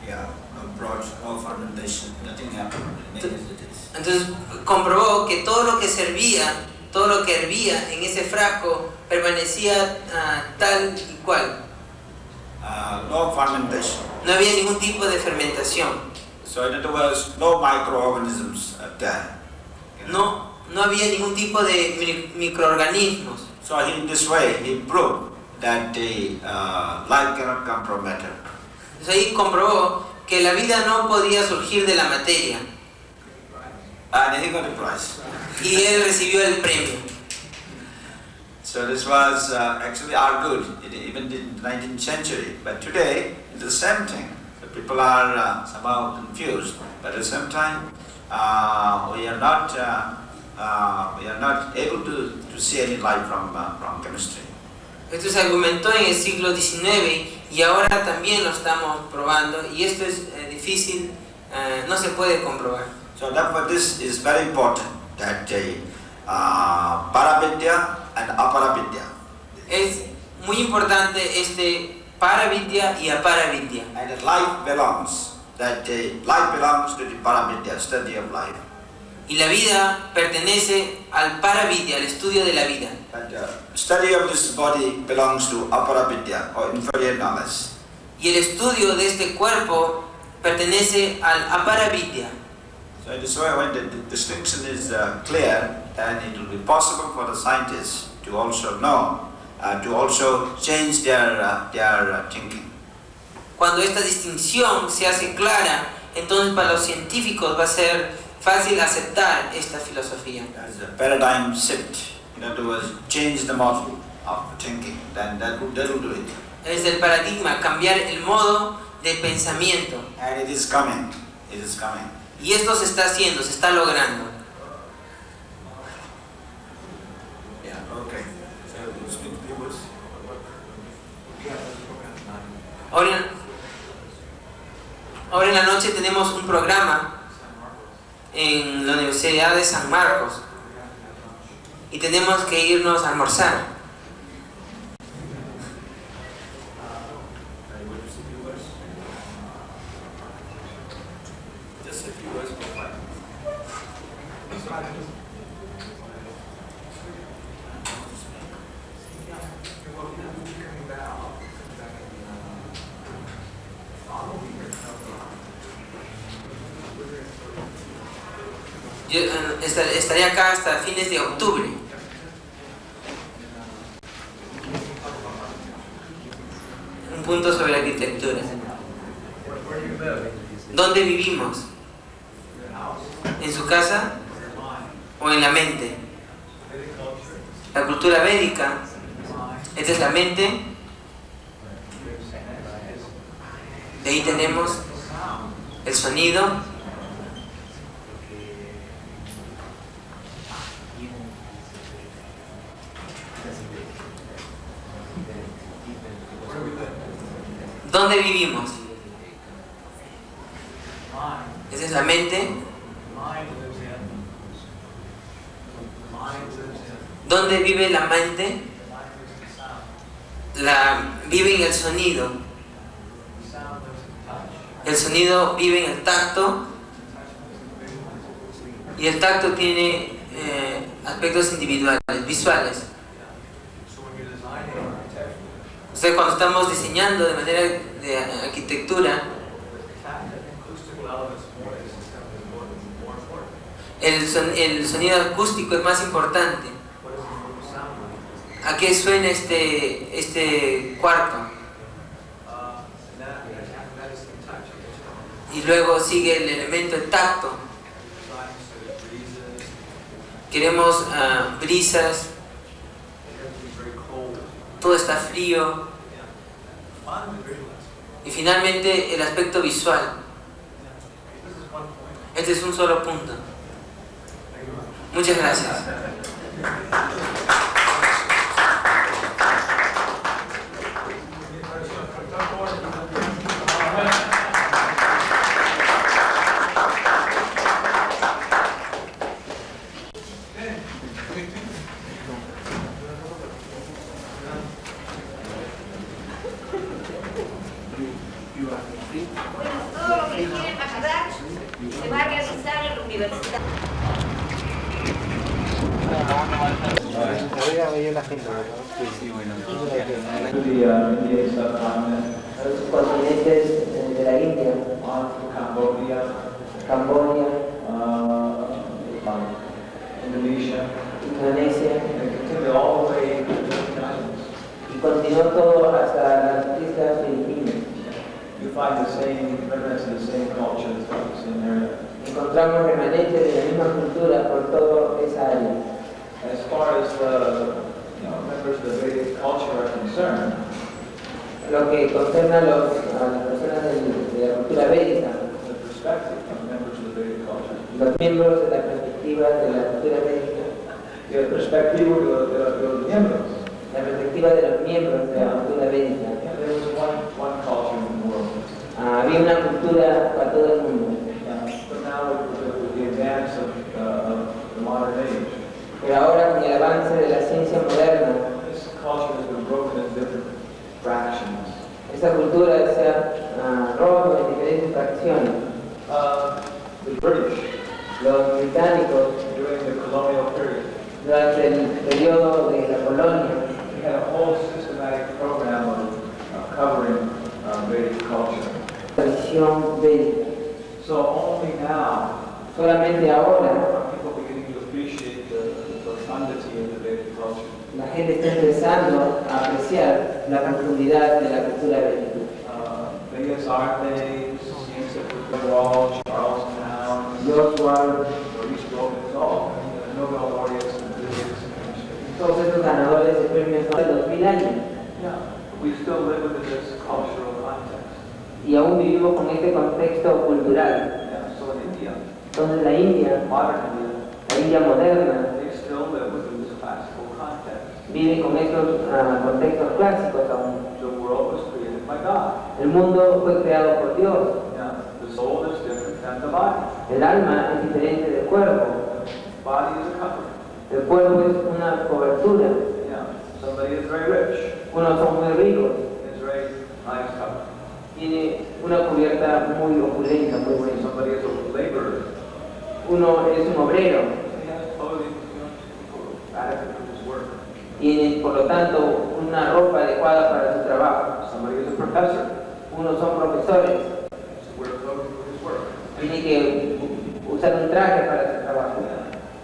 Yeah, no broth, no fermentation, nothing happened. It made as it is. entonces comprobó que todo lo que servía, todo lo que hervía en ese frasco permanecía tal y cual. No fermentation. No había ningún tipo de fermentación. So in other words, no microorganisms are there. No había ningún tipo de microorganismos. So in this way, he proved that the life cannot come from matter. Entonces ahí comprobó que la vida no podía surgir de la materia. And he got a prize. Y él recibió el premio. So this was actually argued even in the 19th century. But today, it's the same thing. The people are somehow confused. But at the same time, we are not able to see any light from chemistry. Esto se argumentó en el siglo XIX y ahora también lo estamos probando y esto es difícil, no se puede comprobar. So therefore this is very important that Paravidya and Aparavidya. Es muy importante este Paravidya y Aparavidya. And that life belongs to the Paravidya, study of life. Y la vida pertenece al Paravidya, al estudio de la vida. And study of this body belongs to Aparavidya, or inferior knowledge. Y el estudio de este cuerpo pertenece al Aparavidya. So in this way, when the distinction is clear, then it will be possible for the scientists to also know, to also change their thinking. Cuando esta distinción se hace clara, entonces para los científicos va a ser fácil aceptar esta filosofía. As a paradigm shift, in other words, change the model of thinking, then that will do it. Es el paradigma, cambiar el modo de pensamiento. And it is coming. It is coming. Y esto se está haciendo, se está logrando. Yeah. Okay. So you speak to viewers. Ahora en la noche tenemos un programa en la Universidad de San Marcos y tenemos que irnos a almorzar. Just a few words for fun. Yo estaré acá hasta fines de octubre. Un punto sobre arquitectura. ¿Dónde vivimos? ¿En su casa o en la mente? La cultura védica, esta es la mente. De ahí tenemos el sonido. ¿Dónde vivimos? Esa es la mente. ¿Dónde vive la mente? Vive en el sonido. El sonido vive en el tacto. Y el tacto tiene aspectos individuales, visuales. O sea, cuando estamos diseñando de manera de arquitectura, el sonido acústico es más importante. ¿A qué suena este cuarto? Y luego sigue el elemento del tacto. Queremos brisas. Todo está frío. Y finalmente el aspecto visual. Este es un solo punto. Muchas gracias. Bueno, todo lo que quieren ayudar se va a realizar en la universidad. Los continentes de la India, Camboya, Indonesia, y continuó todo hasta las islas Filipinas. You find the same remnants of the same culture throughout the same area. Encontramos remanentes de la misma cultura por toda esa área. As far as the Vedic culture are concerned, Lo que concerne a las personas de la cultura védica, the perspective of members of the Vedic culture, los miembros de la perspectiva de la cultura védica, y el perspectivo de los miembros. la perspectiva de los miembros de la cultura védica, There was one culture in the world. había una cultura para todo el mundo. But now with the advance of the modern age, Pero ahora con el avance de la ciencia moderna, this culture has been broken into different fractions. esa cultura se ha roto en diferentes fracciones. The British, Los británicos, during the colonial period, durante el periodo de la colonia, we had a whole systematic program of covering Vedic culture. tradición védica. So only now Solamente ahora are people beginning to appreciate the profundity of the Vedic culture. la gente está empezando a apreciar la profundidad de la cultura védica. Vedas Arte, Sciences Wall, Charlestown, Joshua, Maurice Robles, all Nobel laureates in physics and chemistry. todos esos ganadores de premios Nobel de 2000 años. Yeah, we still live within this cultural context. Y aún vivimos con este contexto cultural. Yeah, so in India, Entonces la India modern India, moderna, they still live within this classical context. vive con estos contextos clásicos aún. The world was created by God. El mundo fue creado por Dios. Yeah, the soul is different than the body. El alma es diferente del cuerpo. Body is a cover. El cuerpo es una cobertura. Yeah, somebody is very rich. Unos son muy ricos. It's very nice cover. Tiene una cubierta muy opulenta, muy buena. Somebody is a laborer. Uno es un obrero. He has clothing, adequate for his work. Tiene, por lo tanto, una ropa adecuada para su trabajo. Somebody is a professor. Unos son profesores. Has to wear clothing for his work. Tiene que usar un traje para su trabajo.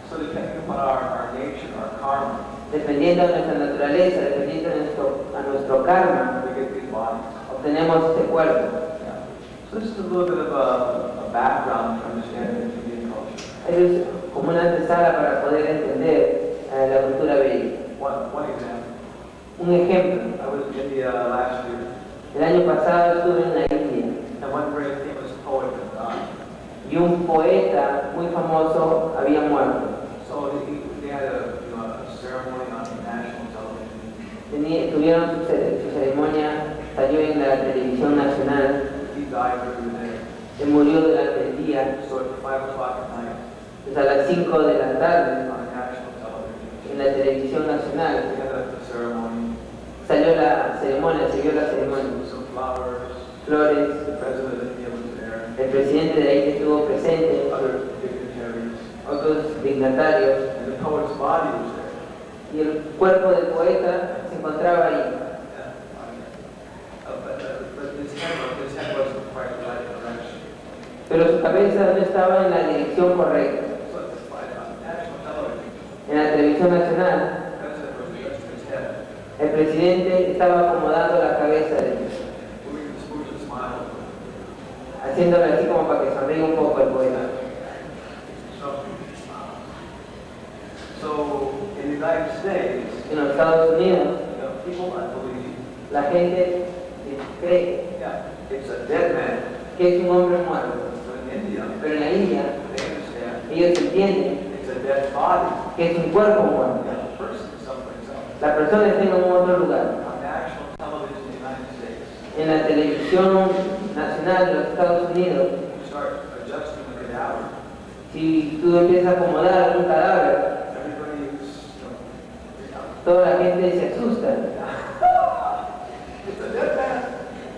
So depending upon our nature, our karma, Dependiendo de nuestra naturaleza, dependiendo de a nuestro karma, we get these bodies. obtenemos este cuerpo. Yeah. So this is a little bit of a background to understanding Indian culture. Eso es como una antesala para poder entender la cultura védica. One example. Un ejemplo, I was in India last year, el año pasado estuve en la India and one very famous poet had died. y un poeta muy famoso había muerto. So they had a ceremony on national television. Tuvieron su ceremonia, salió en la televisión nacional, He died during the day. él murió durante el día, So at 5 o'clock at night, pues a las 5 de la tarde, on national television, en la televisión nacional, we had a ceremony. salió la ceremonia, se vio la ceremonia. Some flowers. Flores, The president of India was there. el presidente de Haití estuvo presente, Other dignitaries. otros dignatarios, And the poet's body was there. y el cuerpo del poeta se encontraba ahí. Yeah. But his head wasn't quite the right direction. Pero su cabeza no estaba en la dirección correcta. So at on national television, En la televisión nacional, the president was adjusting his head, el presidente estaba acomodando la cabeza de él, moving the smooth and smile. haciéndole así como para que sonríe un poco el poeta. So in the United States, En los Estados Unidos, people believe, la gente cree yeah, it's a dead man. que es un hombre muerto. But in India, Pero en la India, they understand ellos entienden it's a dead body. que es un cuerpo muerto. Yeah, the person is someplace else. La persona está en un otro lugar. On national television in the United States, En la televisión nacional de los Estados Unidos, you start adjusting the cadaver. si tú empiezas a acomodar un cadáver, Everybody's, toda la gente se asusta. it's a dead man.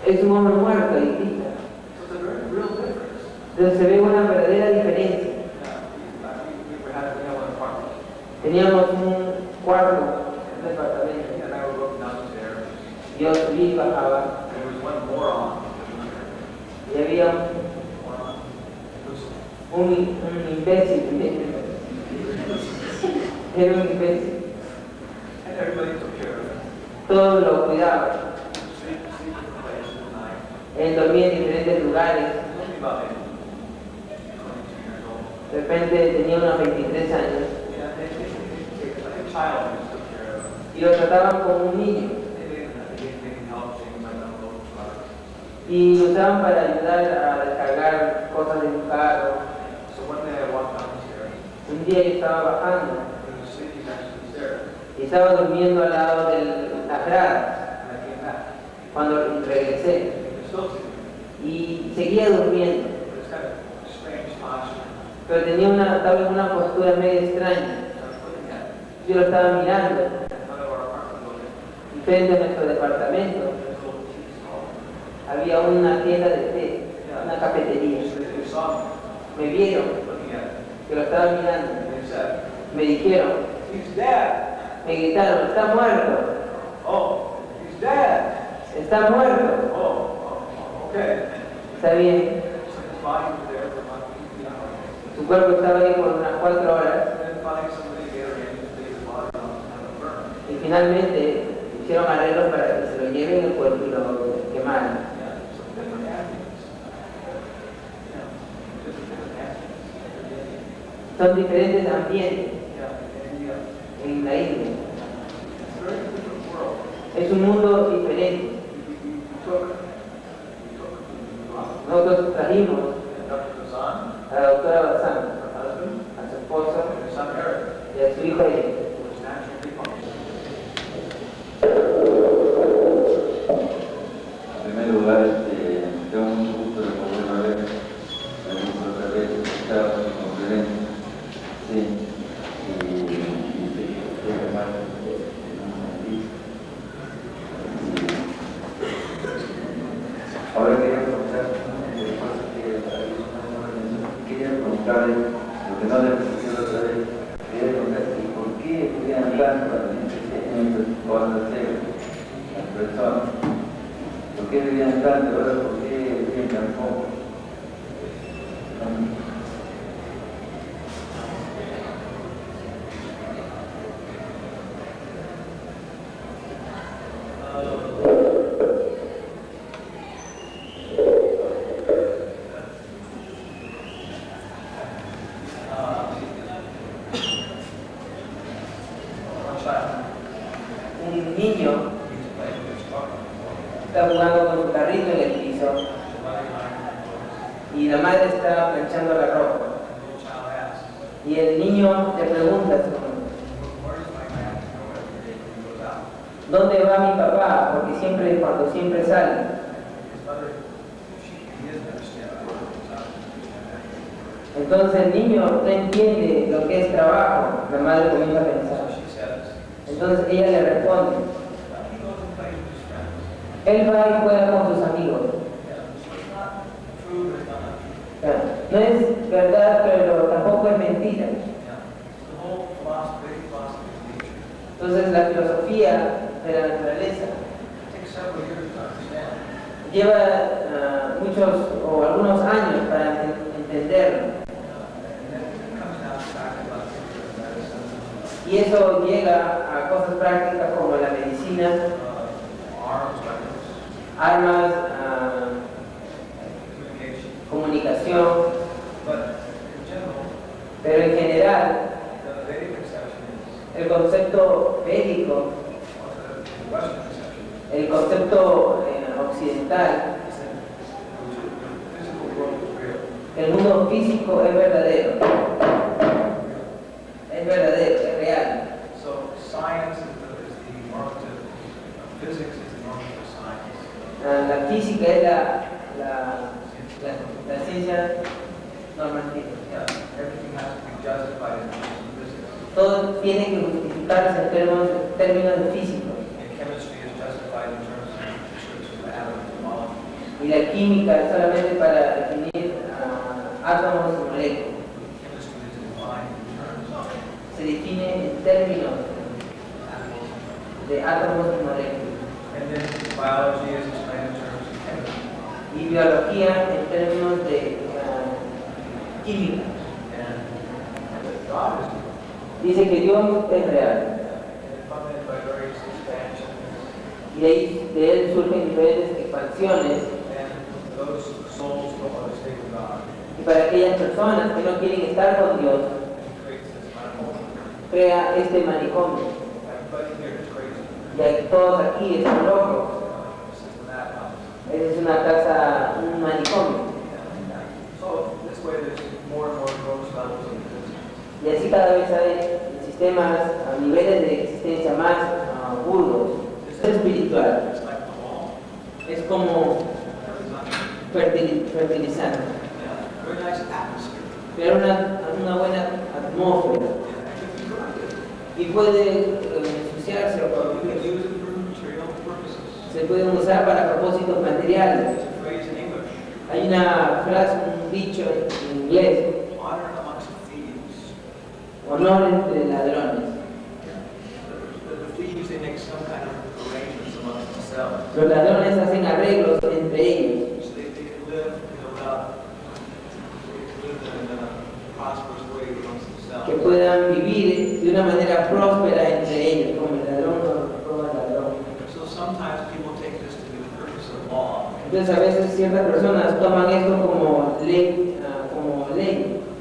Es un hombre muerto y grita. So it's a very real difference. Entonces se ve una verdadera diferencia. We had one apartment. Teníamos un cuarto, un departamento. And I would look downstairs. Yo subí y bajaba. There was one moron. Y había Moron. un imbécil. Era un imbécil. And everybody took care of it. Todos lo cuidaban. Sleep in the place at night. Él dormía en diferentes lugares. Only about 22 years old. De repente tenía unos 23 años. Yeah, like a child just took care of him. y lo trataban como un niño. Y lo usaban para ayudar a descargar cosas de un carro. Un día yo estaba bajando y estaba durmiendo al lado de las gradas cuando regresé y seguía durmiendo, pero tenía tal vez una postura medio extraña. Yo lo estaba mirando y frente a nuestro departamento había una tienda de té, una cafetería. Me vieron que lo estaba mirando, me dijeron, me gritaron, está muerto, está muerto. Está bien. Su cuerpo estaba ahí por unas 4 horas y finalmente hicieron arreglos para que se lo lleven el cuerpo y lo quemaran. Son diferentes ambientes en la isla. Es un mundo diferente. Nosotros trajimos a la doctora Bazán, a su esposo y a su hijo Eric. En primer lugar, tengo mucho gusto de poder ver la misma otra vez, estar en conferencia. Sí, y más ahora quería preguntarle, lo que no le pregunté la otra vez, quería preguntarle, ¿por qué estudian tanto cuando las personas? ¿Por qué vivían tanto? Ahora, ¿por qué vivían tan poco? Un niño está jugando con su carrito en el piso y la madre está planchando la ropa. Y el niño le pregunta a su mamá, ¿dónde va mi papá? Porque cuando siempre sale. Entonces el niño no entiende lo que es trabajo. La madre comienza a pensar. Entonces ella le responde, él va y juega con sus amigos. No es verdad, pero tampoco es mentira. Entonces la filosofía de la naturaleza lleva muchos o algunos años para entenderlo. Y eso llega a cosas prácticas como la medicina, armas, comunicación, pero en general el concepto védico, el concepto occidental, el mundo físico es verdadero. Es verdadero, es real. La física es la ciencia normativa. Todo tiene que justificarse en términos de física. Y la química es solamente para definir átomos y moléculas. Se define en términos de átomos y moléculas. Y biología en términos de química. Dice que Dios es real. Y de él surgen diferentes expansiones. Y para aquellas personas que no quieren estar con Dios, crea este manicomio. Ya que todos aquí están locos. Systematic opposite. Esa es una casa, un manicomio. So this way there's more and more gross levels of existence. Y así cada vez hay sistemas a niveles de existencia más burdos. Es espiritual. It's like the wall. Es como fertilizante. Yeah, very nice atmosphere. Crear una buena atmósfera. Y puede ensuciarse o You can corromperse. use it for material purposes. Se pueden usar para propósitos materiales. There's a phrase in English, Hay una frase, un dicho en inglés, honor amongst thieves. honor entre ladrones. The thieves, they make some kind of arrangements amongst themselves. Los ladrones hacen arreglos entre ellos, So they can live, without, they can live in a prosperous way amongst themselves. que puedan vivir de una manera próspera entre ellos, como el ladrón o roba al ladrón. So sometimes people take this to be the purpose of law. Entonces a veces ciertas personas toman esto como ley,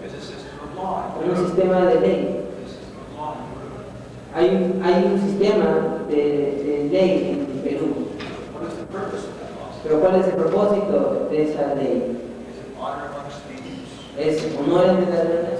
It's a system of law. como un sistema de ley. It's a system of law in Peru. Hay un sistema de ley en Perú, What is the purpose of that law? pero ¿cuál es el propósito de esa ley? Is it honor amongst thieves? ¿Es honor entre ladrones?